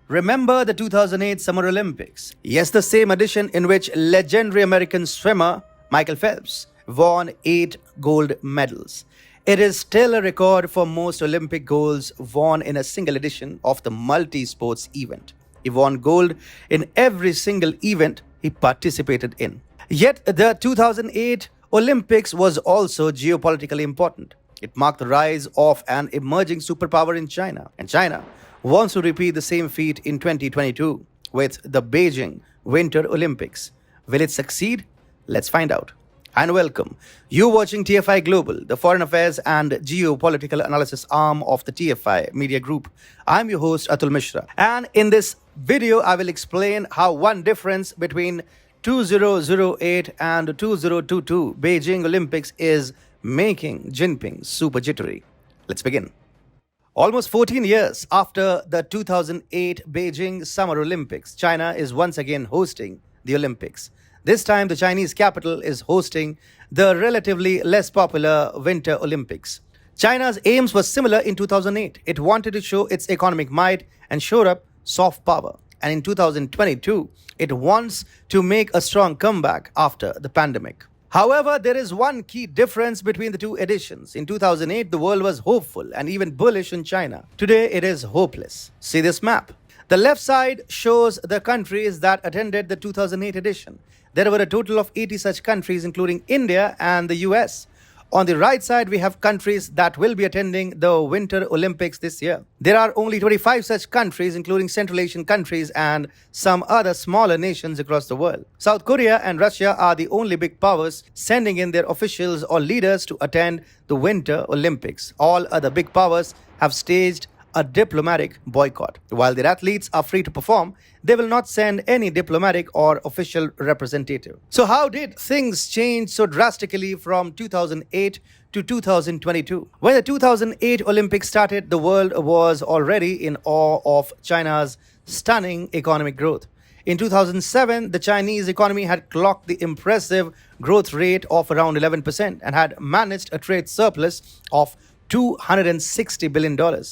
Remember the 2008 Summer Olympics? Yes, the same edition in which legendary American swimmer Michael Phelps won 8 gold medals. It is still a record for most Olympic golds won in a single edition of the multi-sports event. He won gold in every single event he participated in. Yet the 2008 Olympics was also geopolitically important. It marked the rise of an emerging superpower in China, and China wants to repeat the same feat in 2022 with the Beijing Winter Olympics. Will it succeed? Let's find out. And welcome. You're watching TFI Global, the foreign affairs and geopolitical analysis arm of the TFI Media Group. I'm your host Atul Mishra. And in this video, I will explain how one difference between 2008 and 2022 Beijing Olympics is making Jinping super jittery. Let's begin. Almost 14 years after the 2008 Beijing Summer Olympics, China is once again hosting the Olympics. This time, the Chinese capital is hosting the relatively less popular Winter Olympics. China's aims were similar in 2008. It wanted to show its economic might and shore up soft power. And in 2022, it wants to make a strong comeback after the pandemic. However, there is one key difference between the two editions. In 2008, the world was hopeful and even bullish on China. Today, it is hopeless. See this map. The left side shows the countries that attended the 2008 edition. There were a total of 80 such countries, including India and the US. On the right side, we have countries that will be attending the Winter Olympics this year. There are only 25 such countries, including Central Asian countries and some other smaller nations across the world. South Korea and Russia are the only big powers sending in their officials or leaders to attend the Winter Olympics. All other big powers have staged a diplomatic boycott. While their athletes are free to perform, they will not send any diplomatic or official representative. So how did things change so drastically from 2008 to 2022? When the 2008 Olympics started, the world was already in awe of China's stunning economic growth. In 2007, the Chinese economy had clocked the impressive growth rate of around 11% and had managed a trade surplus of $260 billion.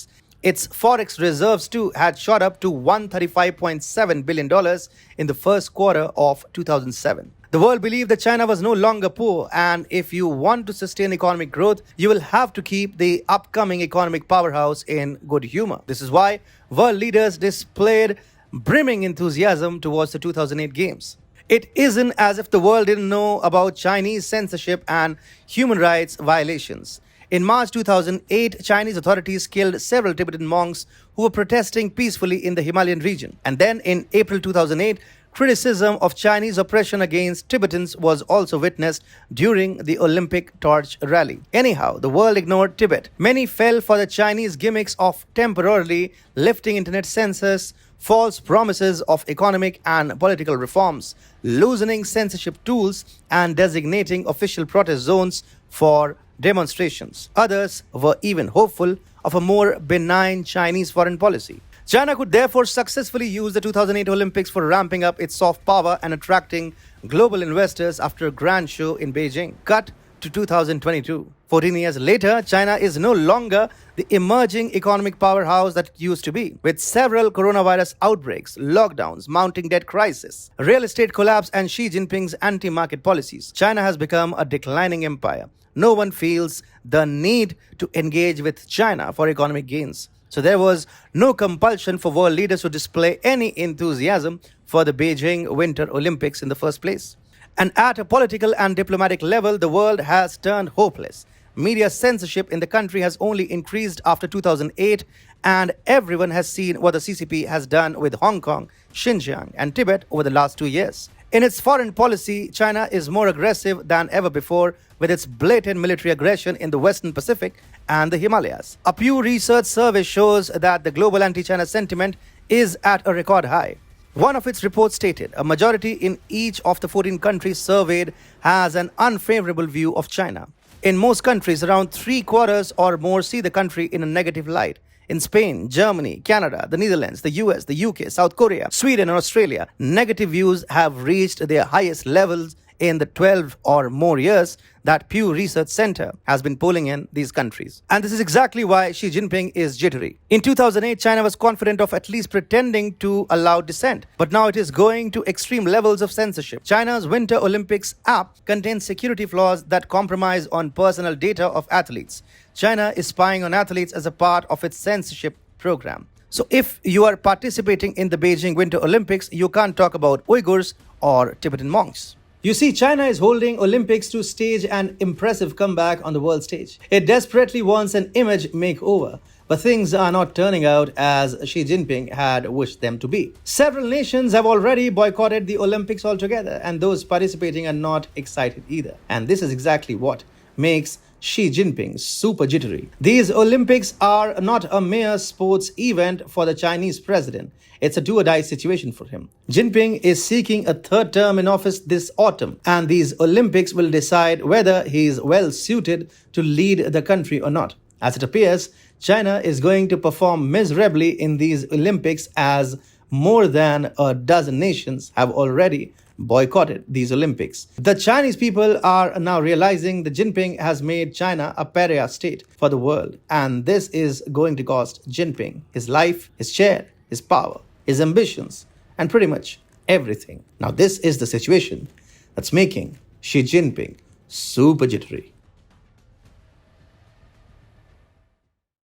Its forex reserves too had shot up to $135.7 billion in the first quarter of 2007. The world believed that China was no longer poor, and if you want to sustain economic growth, you will have to keep the upcoming economic powerhouse in good humor. This is why world leaders displayed brimming enthusiasm towards the 2008 Games. It isn't as if the world didn't know about Chinese censorship and human rights violations. In March 2008, Chinese authorities killed several Tibetan monks who were protesting peacefully in the Himalayan region. And then in April 2008, criticism of Chinese oppression against Tibetans was also witnessed during the Olympic torch rally. Anyhow, the world ignored Tibet. Many fell for the Chinese gimmicks of temporarily lifting internet censors, false promises of economic and political reforms, loosening censorship tools, and designating official protest zones for demonstrations. Others were even hopeful of a more benign Chinese foreign policy. China could therefore successfully use the 2008 Olympics for ramping up its soft power and attracting global investors after a grand show in Beijing. Cut to 2022. 14 years later, China is no longer the emerging economic powerhouse that it used to be. With several coronavirus outbreaks, lockdowns, mounting debt crisis, real estate collapse, and Xi Jinping's anti-market policies, China has become a declining empire. No one feels the need to engage with China for economic gains. So there was no compulsion for world leaders to display any enthusiasm for the Beijing Winter Olympics in the first place. And at a political and diplomatic level, the world has turned hopeless. Media censorship in the country has only increased after 2008, and everyone has seen what the CCP has done with Hong Kong, Xinjiang, and Tibet over the last 2 years. In its foreign policy, China is more aggressive than ever before with its blatant military aggression in the Western Pacific and the Himalayas. A Pew Research survey shows that the global anti-China sentiment is at a record high. One of its reports stated a majority in each of the 14 countries surveyed has an unfavorable view of China. In most countries, around 3/4 or more see the country in a negative light. In Spain, Germany, Canada, the Netherlands, the US, the UK, South Korea, Sweden, and Australia, negative views have reached their highest levels in the 12 or more years that Pew Research Center has been polling in these countries. And this is exactly why Xi Jinping is jittery. In 2008, China was confident of at least pretending to allow dissent, but now it is going to extreme levels of censorship. China's Winter Olympics app contains security flaws that compromise on personal data of athletes. China is spying on athletes as a part of its censorship program. So if you are participating in the Beijing Winter Olympics, you can't talk about Uyghurs or Tibetan monks. You see, China is holding Olympics to stage an impressive comeback on the world stage. It desperately wants an image makeover, but things are not turning out as Xi Jinping had wished them to be. Several nations have already boycotted the Olympics altogether, and those participating are not excited either. And this is exactly what makes Xi Jinping super jittery. These Olympics are not a mere sports event for the Chinese president. It's a do-or-die situation for him. Jinping is seeking a third term in office this autumn, and these Olympics will decide whether he is well suited to lead the country or not. As it appears, China is going to perform miserably in these Olympics as more than a dozen nations have already boycotted these Olympics. The Chinese people are now realizing that Jinping has made China a pariah state for the world, and this is going to cost Jinping his life, his chair, his power, his ambitions, and pretty much everything. Now this is the situation that's making Xi Jinping super jittery.